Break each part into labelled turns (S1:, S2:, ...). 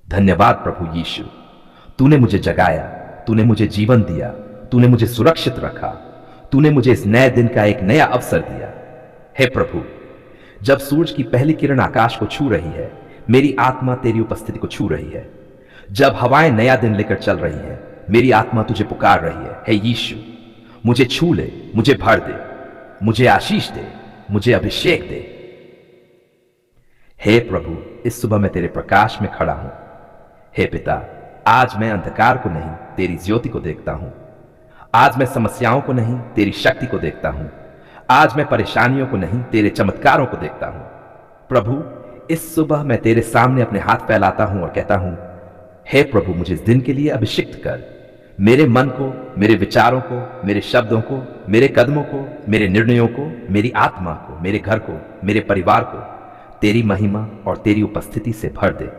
S1: धन्यवाद प्रभु यीशु, तूने मुझे जगाया, तूने मुझे जीवन दिया, तूने मुझे सुरक्षित रखा, तूने मुझे इस नए दिन का एक नया अवसर दिया। हे प्रभु, जब सूरज की पहली किरण आकाश को छू रही है, मेरी आत्मा तेरी उपस्थिति को छू रही है। जब हवाएं नया दिन लेकर चल रही हैं, मेरी आत्मा तुझे पुकार रही है। हे यीशु, मुझे छू ले, मुझे भर दे, मुझे आशीष दे, मुझे अभिषेक दे। हे प्रभु, इस सुबह मैं तेरे प्रकाश में खड़ा हूं। हे पिता, आज मैं अंधकार को नहीं, तेरी ज्योति को देखता हूं। आज मैं समस्याओं को नहीं, तेरी शक्ति को देखता हूं। आज मैं परेशानियों को नहीं, तेरे चमत्कारों को देखता हूं। प्रभु, इस सुबह मैं तेरे सामने अपने हाथ फैलाता हूं और कहता हूं, हे प्रभु, मुझे इस दिन के लिए अभिषिक्त कर। मेरे मन को, मेरे विचारों को, मेरे शब्दों को, मेरे कदमों को, मेरे निर्णयों को, मेरी आत्मा को, मेरे घर को, मेरे परिवार को तेरी महिमा और तेरी उपस्थिति से भर दे।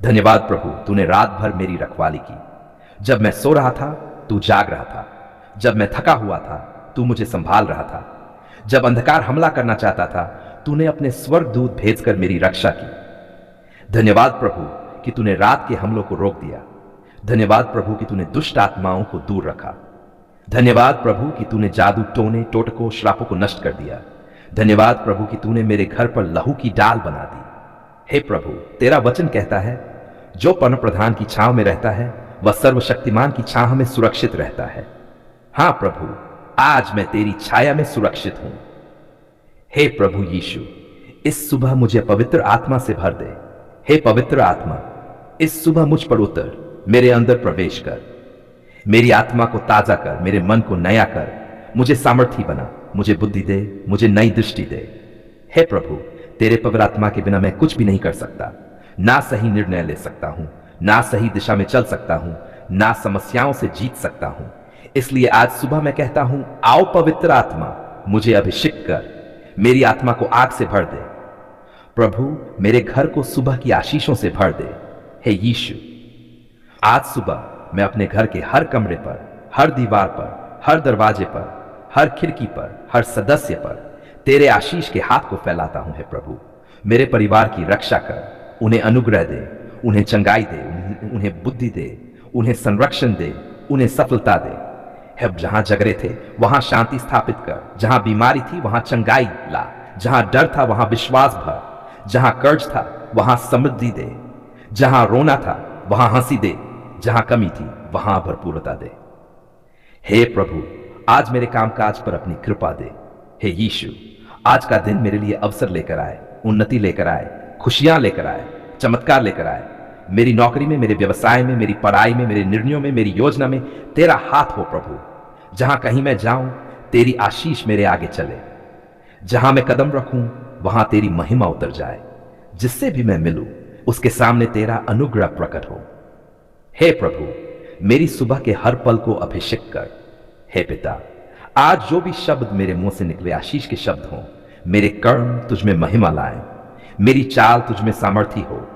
S1: धन्यवाद प्रभु, तूने रात भर मेरी रखवाली की। जब मैं सो रहा था, तू जाग रहा था। जब मैं थका हुआ था, तू मुझे संभाल रहा था। जब अंधकार हमला करना चाहता था, तूने अपने स्वर्गदूत भेजकर मेरी रक्षा की। धन्यवाद प्रभु कि तूने रात के हमलों को रोक दिया। धन्यवाद प्रभु कि तूने दुष्ट आत्माओं को दूर रखा। धन्यवाद प्रभु कि तूने जादू, टोने, टोटकों, श्रापों को नष्ट कर दिया। धन्यवाद प्रभु कि तूने मेरे घर पर लहू की डाल बना दी। हे प्रभु, तेरा वचन कहता है, जो परम प्रधान की छांव में रहता है, वह सर्वशक्तिमान की छांव में सुरक्षित रहता है। हां प्रभु, आज मैं तेरी छाया में सुरक्षित हूं। हे प्रभु यीशु, इस सुबह मुझे पवित्र आत्मा से भर दे। हे पवित्र आत्मा, इस सुबह मुझ पर उतर, मेरे अंदर प्रवेश कर। मेरी आत्मा को ताजा कर, मेरे मन को नया कर, मुझे सामर्थी बना, मुझे बुद्धि दे, मुझे नई दृष्टि दे। हे प्रभु, तेरे पवित्र आत्मा के बिना मैं कुछ भी नहीं कर सकता। ना सही निर्णय ले सकता हूं, ना सही दिशा में चल सकता हूं, ना समस्याओं से जीत सकता हूं। इसलिए आज सुबह मैं कहता हूं, आओ पवित्र आत्मा, मुझे अभिषेक कर, मेरी आत्मा को आग से भर दे। प्रभु, मेरे घर को सुबह की आशीषों से भर दे। हे यीशु, आज सुबह मैं अपने घर के हर कमरे पर, हर दीवार पर, हर दरवाजे पर, हर खिड़की पर, हर सदस्य पर तेरे आशीष के हाथ को फैलाता हूं। हे प्रभु, मेरे परिवार की रक्षा कर, उन्हें अनुग्रह दे, उन्हें चंगाई दे, उन्हें बुद्धि दे, उन्हें संरक्षण दे, उन्हें सफलता दे। हे, जहां झगड़े थे वहां शांति स्थापित कर, जहां बीमारी थी वहां चंगाई ला, जहां डर था वहां विश्वास भर, जहां कर्ज था वहां समृद्धि दे, जहां रोना था वहां हंसी दे, जहां कमी थी वहां भरपूरता दे। हे प्रभु, आज मेरे कामकाज पर अपनी कृपा दे। हे यीशु, आज का दिन मेरे लिए अवसर लेकर आए, उन्नति लेकर आए, खुशियां लेकर आए, चमत्कार लेकर आए। मेरी नौकरी में, मेरे व्यवसाय में, मेरी पढ़ाई में, मेरे निर्णयों में, मेरी योजना में तेरा हाथ हो प्रभु। जहां कहीं मैं जाऊं, तेरी आशीष मेरे आगे चले। जहां मैं कदम रखूं, वहां तेरी महिमा उतर जाए। जिससे भी मैं मिलूं, उसके सामने तेरा अनुग्रह प्रकट हो। हे प्रभु, मेरी सुबह के हर पल को अभिषेक कर। हे पिता, आज जो भी शब्द मेरे मुंह से निकले आशीष के शब्द हों। मेरे कर्म तुझ में महिमा लाएं, मेरी चाल तुझ में सामर्थी हो।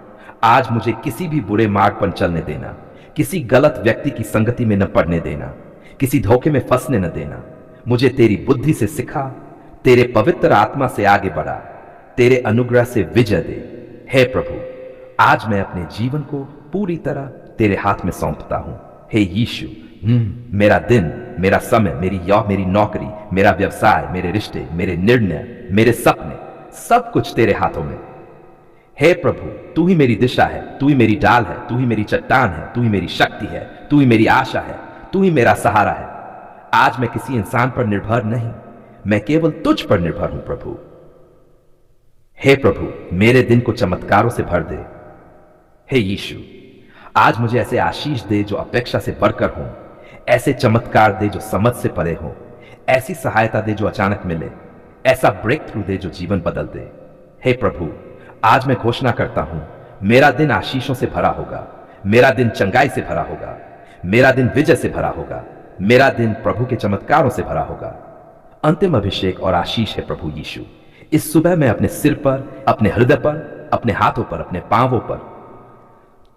S1: आज मुझे किसी भी बुरे मार्ग पर चलने देना, किसी गलत व्यक्ति की संगति में न पड़ने देना, किसी धोखे में फंसने न देना। मुझे तेरी बुद्धि से सिखा, तेरे पवित्र आत्मा से आगे बढ़ा, तेरे अनुग्रह से विजय दे। हे प्रभु, आज मैं अपने जीवन को पूरी तरह तेरे हाथ में सौंपता हूं। हे यीशु, मेरा दिन, मेरा समय, मेरी नौकरी, मेरा व्यवसाय, मेरे रिश्ते, मेरे निर्णय, मेरे सपने, सब कुछ तेरे हाथों में। हे प्रभु, तू ही मेरी दिशा है, तू ही मेरी डाल है, तू ही मेरी चट्टान है, तू ही मेरी शक्ति है, तू ही मेरी आशा है, तू ही मेरा सहारा है। आज मैं किसी इंसान पर निर्भर नहीं, मैं केवल तुझ पर निर्भर हूं प्रभु। हे प्रभु, मेरे दिन को चमत्कारों से भर दे। हे यीशु, आज मुझे ऐसे आशीष दे जो अपेक्षा से बढ़कर हों, ऐसे चमत्कार दे जो समझ से परे हों, ऐसी सहायता दे जो अचानक मिले, ऐसा ब्रेक थ्रू दे जो जीवन बदल दे। हे प्रभु, आज मैं घोषणा करता हूं, मेरा दिन आशीषों से भरा होगा, मेरा दिन चंगाई से भरा होगा, मेरा दिन विजय से भरा होगा, मेरा दिन प्रभु के चमत्कारों से भरा होगा। अंतिम अभिषेक और आशीष है प्रभु यीशु। इस सुबह मैं अपने सिर पर, अपने हृदय पर, अपने हाथों पर, अपने पांवों पर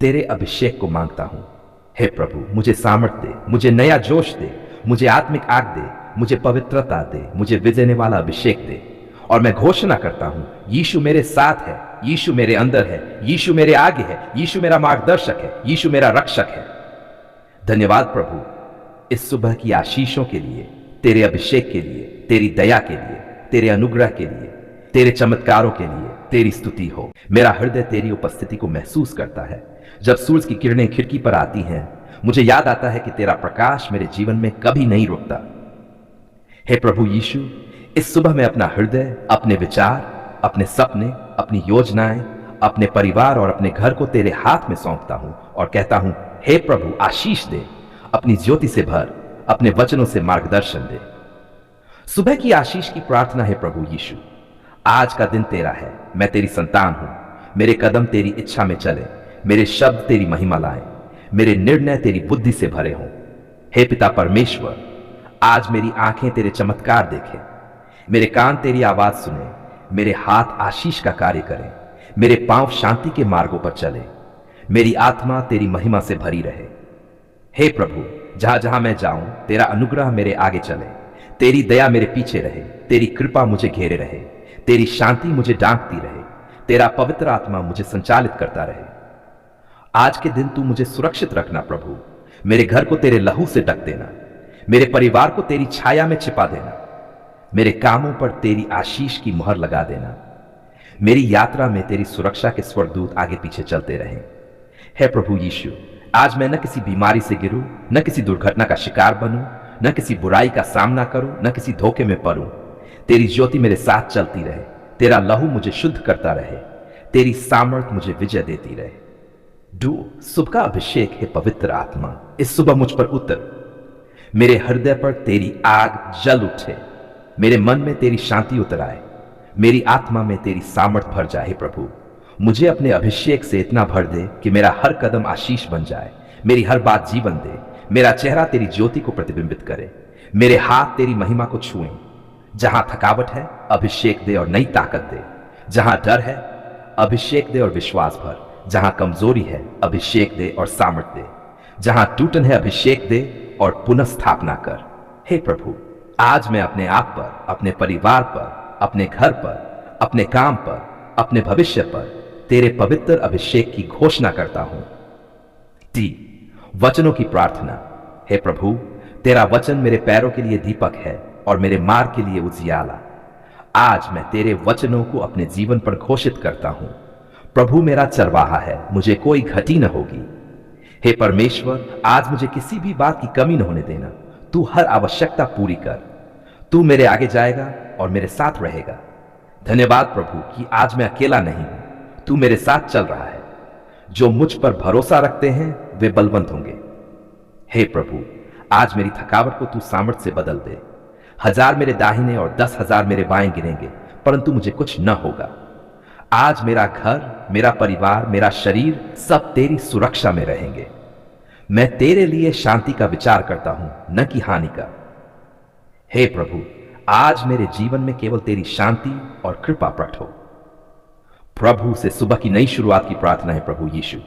S1: तेरे अभिषेक को मांगता हूं। हे प्रभु, मुझे सामर्थ्य दे, मुझे नया जोश दे, मुझे आत्मिक आग दे, मुझे पवित्रता दे, मुझे विजय वाला अभिषेक दे। और मैं घोषणा करता हूं, यीशु मेरे साथ है, यीशु मेरे अंदर है, यीशु मेरे आगे है, यीशु मेरा मार्गदर्शक है, यीशु मेरा रक्षक है। धन्यवाद प्रभु इस सुबह की आशीषों के लिए, तेरे अभिषेक के लिए, तेरी दया के लिए, तेरे अनुग्रह के लिए, तेरे चमत्कारों के लिए तेरी स्तुति हो। मेरा हृदय तेरी उपस्थिति को महसूस करता है। जब सूरज की किरणें खिड़की पर आती हैं, मुझे याद आता है कि तेरा प्रकाश मेरे जीवन में कभी नहीं रुकता। हे प्रभु यीशु, इस सुबह मैं अपना हृदय, अपने विचार, अपने सपने, अपनी योजनाएं, अपने परिवार और अपने घर को तेरे हाथ में सौंपता हूं और कहता हूं, हे प्रभु आशीष दे, अपनी ज्योति से भर, अपने वचनों से मार्गदर्शन दे। सुबह की आशीष की प्रार्थना है प्रभु यीशु, आज का दिन तेरा है, मैं तेरी संतान हूं। मेरे कदम तेरी इच्छा में चले, मेरे शब्द तेरी महिमा लाएं, मेरे निर्णय तेरी बुद्धि से भरे हों। हे पिता परमेश्वर, आज मेरी आंखें तेरे चमत्कार देखें, मेरे कान तेरी आवाज सुने, मेरे हाथ आशीष का कार्य करें, मेरे पांव शांति के मार्गों पर चले, मेरी आत्मा तेरी महिमा से भरी रहे। हे प्रभु, जहां जहां मैं जाऊं तेरा अनुग्रह मेरे आगे चले, तेरी दया मेरे पीछे रहे, तेरी कृपा मुझे घेरे रहे, तेरी शांति मुझे डांकती रहे, तेरा पवित्र आत्मा मुझे संचालित करता रहे। आज के दिन तू मुझे सुरक्षित रखना प्रभु, मेरे घर को तेरे लहू से ढक देना, मेरे परिवार को तेरी छाया में छिपा देना, मेरे कामों पर तेरी आशीष की मुहर लगा देना। मेरी यात्रा में तेरी सुरक्षा के स्वर्गदूत आगे पीछे चलते रहें। हे प्रभु यीशु, आज मैं न किसी बीमारी से गिरूं, न किसी दुर्घटना का शिकार बनूं, न किसी बुराई का सामना करूं, न किसी धोखे में पड़ूं। तेरी ज्योति मेरे साथ चलती रहे, तेरा लहू मुझे शुद्ध करता रहे, तेरी सामर्थ मुझे विजय देती रहे। सुबह का अभिषेक है पवित्र आत्मा, इस सुबह मुझ पर उतर, मेरे हृदय पर तेरी आग जल उठे, मेरे मन में तेरी शांति उतर आए, मेरी आत्मा में तेरी सामर्थ भर जाए। प्रभु, मुझे अपने अभिषेक से इतना भर दे कि मेरा हर कदम आशीष बन जाए, मेरी हर बात जीवन दे, मेरा चेहरा तेरी ज्योति को प्रतिबिंबित करे, मेरे हाथ तेरी महिमा को छुएं। जहां थकावट है अभिषेक दे और नई ताकत दे, जहां डर है अभिषेक दे और विश्वास भर, जहां कमजोरी है अभिषेक दे और सामर्थ दे, जहां टूटन है अभिषेक दे और पुनः स्थापना कर। हे प्रभु, आज मैं अपने आप पर, अपने परिवार पर, अपने घर पर, अपने काम पर, अपने भविष्य पर तेरे पवित्र अभिषेक की घोषणा करता हूं। वचनों की प्रार्थना। हे प्रभु, तेरा वचन मेरे पैरों के लिए दीपक है और मेरे मार्ग के लिए उजियाला। आज मैं तेरे वचनों को अपने जीवन पर घोषित करता हूं। प्रभु मेरा चरवाहा है, मुझे कोई घटी न होगी। हे परमेश्वर, आज मुझे किसी भी बात की कमी न होने देना। तू हर आवश्यकता पूरी कर। तू मेरे आगे जाएगा और मेरे साथ रहेगा। धन्यवाद प्रभु कि आज मैं अकेला नहीं हूं, तू मेरे साथ चल रहा है। जो मुझ पर भरोसा रखते हैं वे बलवंत होंगे। हे प्रभु, आज मेरी थकावट को तू सामर्थ से बदल दे। 1000 मेरे दाहिने और 10,000 मेरे बाएं गिरेंगे, परंतु मुझे कुछ न होगा। आज मेरा घर, मेरा परिवार, मेरा शरीर सब तेरी सुरक्षा में रहेंगे। मैं तेरे लिए शांति का विचार करता हूं, न कि हानि का। हे प्रभु, आज मेरे जीवन में केवल तेरी शांति और कृपा प्रकट हो। प्रभु से सुबह की नई शुरुआत की प्रार्थना है प्रभु यीशु।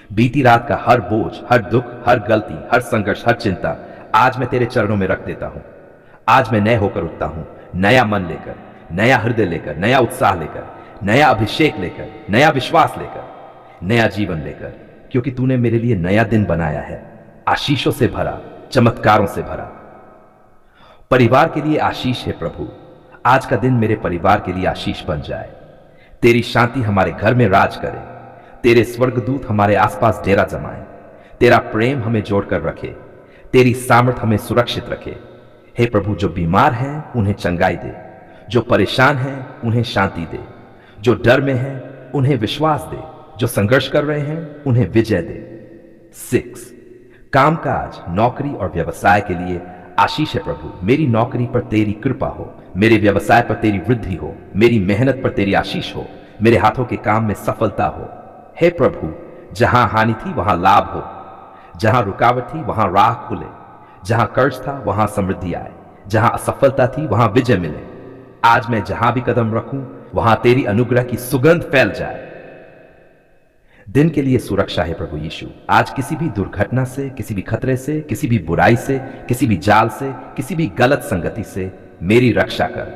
S1: बीती रात का हर बोझ, हर दुख, हर गलती, हर संघर्ष, हर चिंता आज मैं तेरे चरणों में रख देता हूं। आज मैं नए होकर उठता हूं, नया मन लेकर, नया हृदय लेकर, नया उत्साह लेकर, नया अभिषेक लेकर, नया विश्वास लेकर, नया जीवन लेकर, क्योंकि तूने मेरे लिए नया दिन बनाया है, आशीषों से भरा, चमत्कारों से भरा। परिवार के लिए आशीष है प्रभु। आज का दिन मेरे परिवार के लिए आशीष बन जाए। तेरी शांति हमारे घर में राज करे, तेरे स्वर्गदूत हमारे आसपास डेरा जमाए, तेरा प्रेम हमें जोड़कर रखे, तेरी सामर्थ हमें सुरक्षित रखे। हे प्रभु, जो बीमार हैं उन्हें चंगाई दे, जो परेशान हैं उन्हें शांति दे, जो डर में हैं उन्हें विश्वास दे, जो संघर्ष कर रहे हैं उन्हें विजय दे। 6 कामकाज, नौकरी और व्यवसाय के लिए आशीष है प्रभु। मेरी नौकरी पर तेरी कृपा हो, मेरे व्यवसाय पर तेरी वृद्धि हो, मेरी मेहनत पर तेरी आशीष हो, मेरे हाथों के काम में सफलता हो। हे प्रभु, जहां हानि थी वहां लाभ हो, जहां रुकावट थी वहां राह खुले, जहां कर्ज था वहां समृद्धि आए, जहां असफलता थी वहां विजय मिले। आज मैं जहां भी कदम रखूं वहां तेरी अनुग्रह की सुगंध फैल जाए। दिन के लिए सुरक्षा है प्रभु यीशु। आज किसी भी दुर्घटना से, किसी भी खतरे से, किसी भी बुराई से, किसी भी जाल से, किसी भी गलत संगति से मेरी रक्षा कर।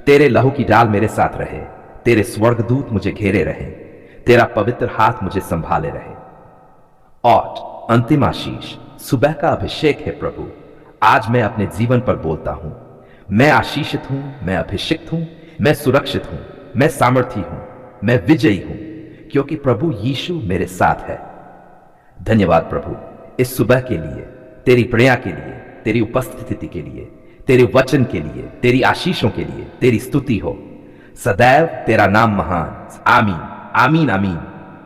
S1: तेरे लहू की डाल मेरे साथ रहे, तेरे स्वर्गदूत मुझे घेरे रहें, तेरा पवित्र हाथ मुझे संभाले रहे। और अंतिम आशीष सुबह का अभिषेक है प्रभु। आज मैं अपने जीवन पर बोलता हूं, मैं आशीषित हूं, मैं अभिषिक्त हूं, मैं सुरक्षित हूं, मैं सामर्थी हूं, मैं विजयी हूं, क्योंकि प्रभु यीशु मेरे साथ है। धन्यवाद प्रभु इस सुबह के लिए, तेरी प्रेया के लिए, तेरी उपस्थिति के लिए, तेरे वचन के लिए, तेरी आशीषों के लिए। तेरी स्तुति हो। सदैव तेरा नाम महान। आमीन आमीन आमीन।